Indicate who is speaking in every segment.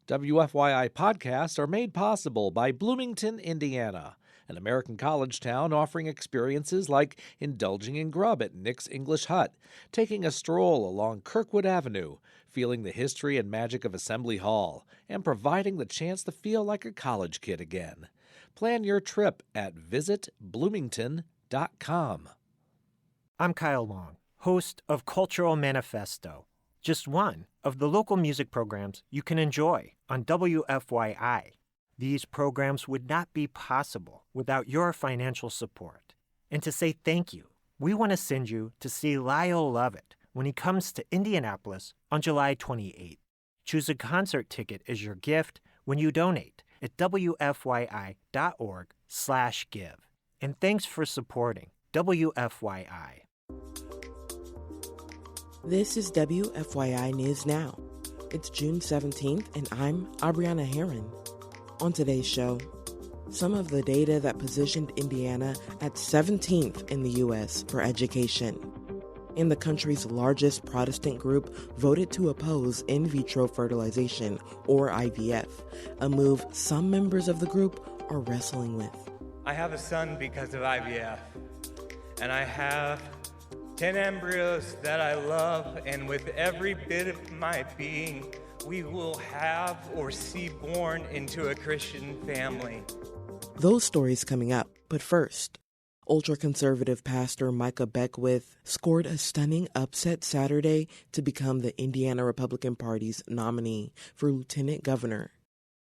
Speaker 1: WFYI podcasts are made possible by Bloomington, Indiana, an American college town offering experiences like indulging in grub at Nick's English Hut, taking a stroll along Kirkwood Avenue, feeling the history and magic of Assembly Hall, and providing the chance to feel like a college kid again. Plan your trip at visitbloomington.com.
Speaker 2: I'm Kyle Long, host of Cultural Manifesto, just one of the local music programs you can enjoy on WFYI. These programs would not be possible without your financial support. And to say thank you, we want to send you to see Lyle Lovett when he comes to Indianapolis on July 28th. Choose a concert ticket as your gift when you donate at WFYI.org/give. And thanks for supporting WFYI.
Speaker 3: This is WFYI News Now. It's June 17th, and I'm Abriana Herron. On today's show, some of the data that positioned Indiana at 17th in the U.S. for education. And the country's largest Protestant group voted to oppose in vitro fertilization, or IVF, a move some members of the group are wrestling with.
Speaker 4: I have a son because of IVF, and I have 10 embryos that I love, and with every bit of my being, we will have or see born into a Christian family.
Speaker 3: Those stories coming up, but first, ultraconservative pastor Micah Beckwith scored a stunning upset Saturday to become the Indiana Republican Party's nominee for lieutenant governor.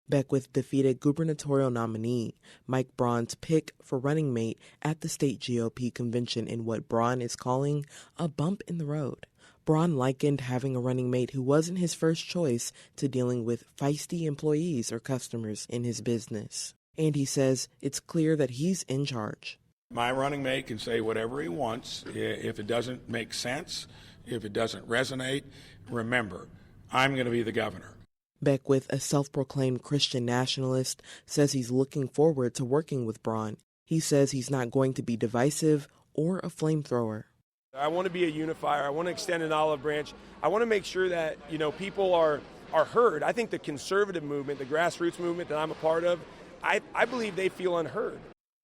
Speaker 3: Beckwith defeated gubernatorial nominee Mike Braun's pick for running mate at the state GOP convention in what Braun is calling a bump in the road. Braun likened having a running mate who wasn't his first choice to dealing with feisty employees or customers in his business. And he says it's clear that he's in charge.
Speaker 5: My running mate can say whatever he wants. If it doesn't make sense, if it doesn't resonate, remember, I'm going to be the governor.
Speaker 3: Beckwith, a self-proclaimed Christian nationalist, says he's looking forward to working with Braun. He says he's not going to be divisive or a flamethrower.
Speaker 6: I want to be a unifier. I want to extend an olive branch. I want to make sure that, people are heard. I think the conservative movement, the grassroots movement that I'm a part of, I believe they feel unheard.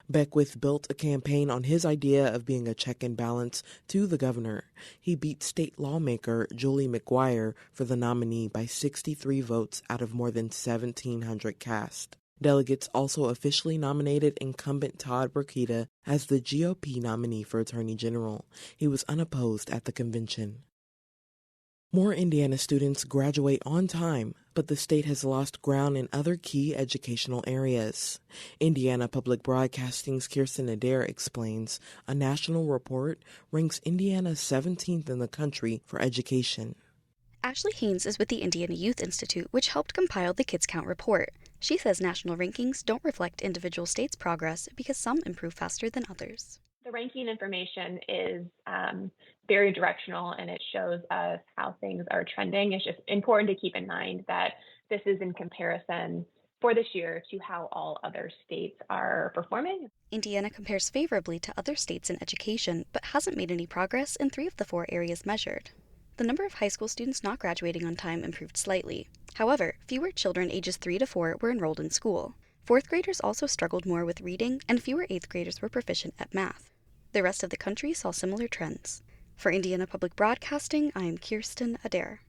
Speaker 3: Beckwith built a campaign on his idea of being a check and balance to the governor. He beat state lawmaker Julie McGuire for the nominee by 63 votes out of more than 1,700 cast. Delegates also officially nominated incumbent Todd Burkita as the GOP nominee for Attorney General. He was unopposed at the convention. More Indiana students graduate on time, but the state has lost ground in other key educational areas. Indiana Public Broadcasting's Kirsten Adair explains a national report ranks Indiana 17th in the country for education.
Speaker 7: Ashley Haynes is with the Indiana Youth Institute, which helped compile the Kids Count report. She says national rankings don't reflect individual states' progress because some improve faster than others.
Speaker 8: The ranking information is very directional, and it shows us how things are trending. It's just important to keep in mind that this is in comparison for this year to how all other states are performing.
Speaker 7: Indiana compares favorably to other states in education, but hasn't made any progress in 3 of the 4 areas measured. The number of high school students not graduating on time improved slightly. However, fewer children ages 3 to 4 were enrolled in school. 4th graders also struggled more with reading, and fewer 8th graders were proficient at math. The rest of the country saw similar trends. For Indiana Public Broadcasting, I'm Kirsten Adair.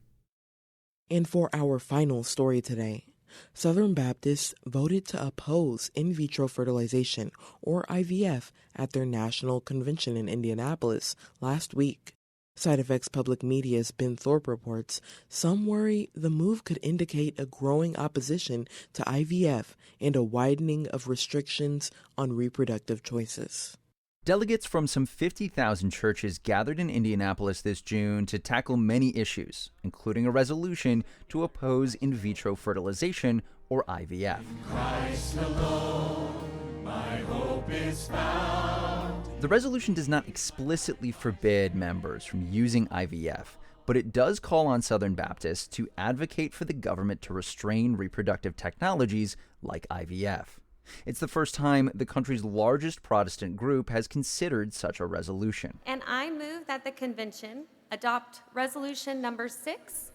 Speaker 3: And for our final story today, Southern Baptists voted to oppose in vitro fertilization, or IVF, at their national convention in Indianapolis last week. SideEffects Public Media's Ben Thorpe reports some worry the move could indicate a growing opposition to IVF and a widening of restrictions on reproductive choices.
Speaker 9: Delegates from some 50,000 churches gathered in Indianapolis this June to tackle many issues, including a resolution to oppose in vitro fertilization, or IVF.
Speaker 10: In Christ alone, my hope is found.
Speaker 9: The resolution does not explicitly forbid members from using IVF, but it does call on Southern Baptists to advocate for the government to restrain reproductive technologies like IVF. It's the first time the country's largest Protestant group has considered such a resolution.
Speaker 11: And I move that the convention adopt resolution number 6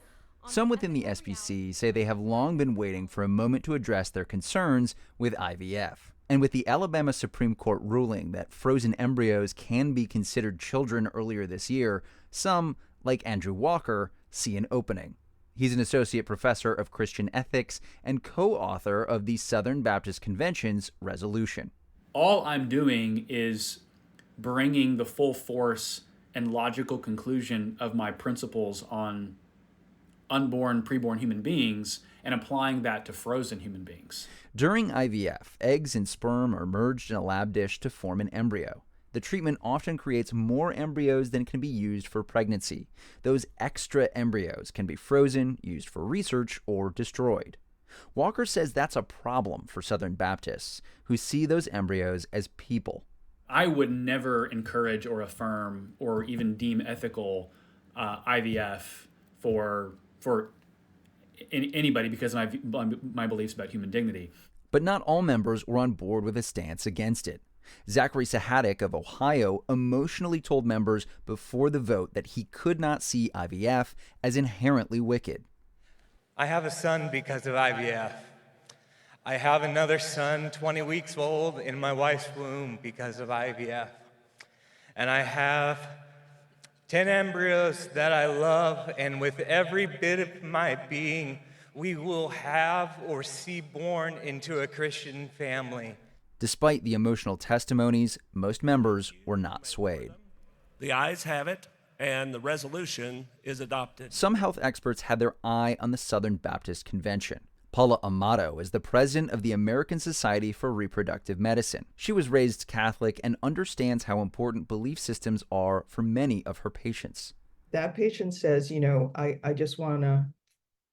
Speaker 9: Some within the SBC say they have long been waiting for a moment to address their concerns with IVF. And with the Alabama Supreme Court ruling that frozen embryos can be considered children earlier this year, some, like Andrew Walker, see an opening. He's an associate professor of Christian ethics and co-author of the Southern Baptist Convention's resolution.
Speaker 11: All I'm doing is bringing the full force and logical conclusion of my principles on unborn, preborn human beings and applying that to frozen human beings.
Speaker 9: During IVF, eggs and sperm are merged in a lab dish to form an embryo. The treatment often creates more embryos than can be used for pregnancy. Those extra embryos can be frozen, used for research, or destroyed. Walker says that's a problem for Southern Baptists, who see those embryos as people.
Speaker 11: I would never encourage or affirm or even deem ethical IVF for anybody because of my beliefs about human dignity.
Speaker 9: But not all members were on board with a stance against it. Zachary Sahadik of Ohio emotionally told members before the vote that he could not see IVF as inherently wicked.
Speaker 4: I have a son because of IVF. I have another son, 20 weeks old, in my wife's womb because of IVF. And I have 10 embryos that I love, and with every bit of my being, we will have or see born into a Christian family.
Speaker 9: Despite the emotional testimonies, most members were not swayed.
Speaker 12: The ayes have it, and the resolution is adopted.
Speaker 9: Some health experts had their eye on the Southern Baptist Convention. Paula Amato is the president of the American Society for Reproductive Medicine. She was raised Catholic and understands how important belief systems are for many of her patients.
Speaker 13: That patient says, I just want to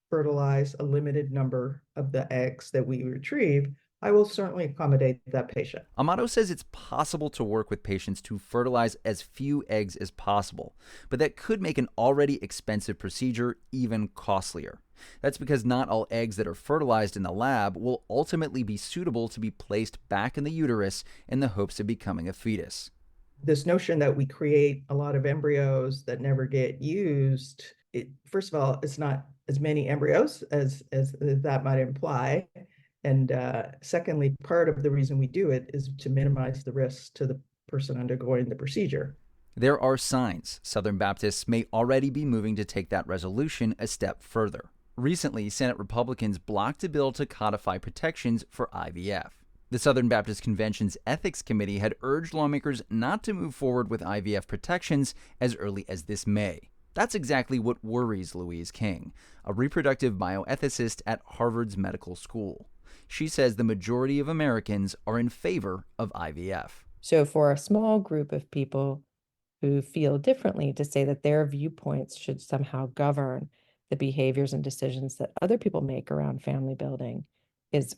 Speaker 13: fertilize a limited number of the eggs that we retrieve. I will certainly accommodate that patient.
Speaker 9: Amato says it's possible to work with patients to fertilize as few eggs as possible, but that could make an already expensive procedure even costlier. That's because not all eggs that are fertilized in the lab will ultimately be suitable to be placed back in the uterus in the hopes of becoming a fetus.
Speaker 13: This notion that we create a lot of embryos that never get used, first of all, it's not as many embryos as that might imply. And secondly, part of the reason we do it is to minimize the risks to the person undergoing the procedure.
Speaker 9: There are signs Southern Baptists may already be moving to take that resolution a step further. Recently, Senate Republicans blocked a bill to codify protections for IVF. The Southern Baptist Convention's Ethics Committee had urged lawmakers not to move forward with IVF protections as early as this May. That's exactly what worries Louise King, a reproductive bioethicist at Harvard's medical school. She says the majority of Americans are in favor of IVF.
Speaker 14: So for a small group of people who feel differently, to say that their viewpoints should somehow govern the behaviors and decisions that other people make around family building is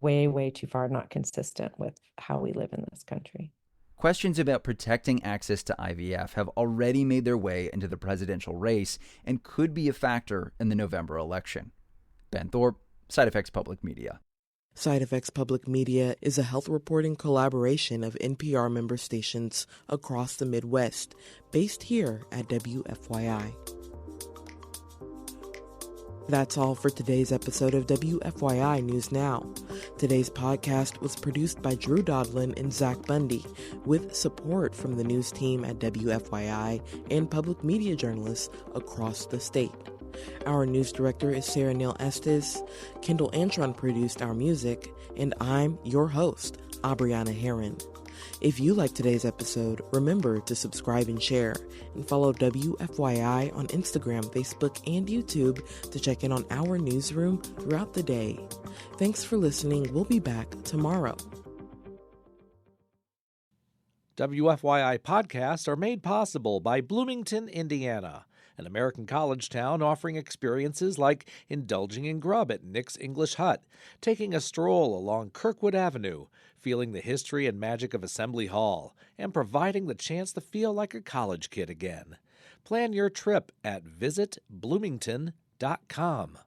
Speaker 14: way, way too far not consistent with how we live in this country.
Speaker 9: Questions about protecting access to IVF have already made their way into the presidential race and could be a factor in the November election. Ben Thorpe, Side Effects Public Media.
Speaker 3: Side Effects Public Media is a health reporting collaboration of NPR member stations across the Midwest, based here at WFYI. That's all for today's episode of WFYI News Now. Today's podcast was produced by Drew Daudelin and Zach Bundy, with support from the news team at WFYI and public media journalists across the state. Our news director is Sarah Neal-Estes. Kendall Antron produced our music, and I'm your host, Abriana Herron. If you like today's episode, remember to subscribe and share, and follow WFYI on Instagram, Facebook, and YouTube to check in on our newsroom throughout the day. Thanks for listening. We'll be back tomorrow.
Speaker 1: WFYI podcasts are made possible by Bloomington, Indiana, an American college town offering experiences like indulging in grub at Nick's English Hut, taking a stroll along Kirkwood Avenue, feeling the history and magic of Assembly Hall, and providing the chance to feel like a college kid again. Plan your trip at visitbloomington.com.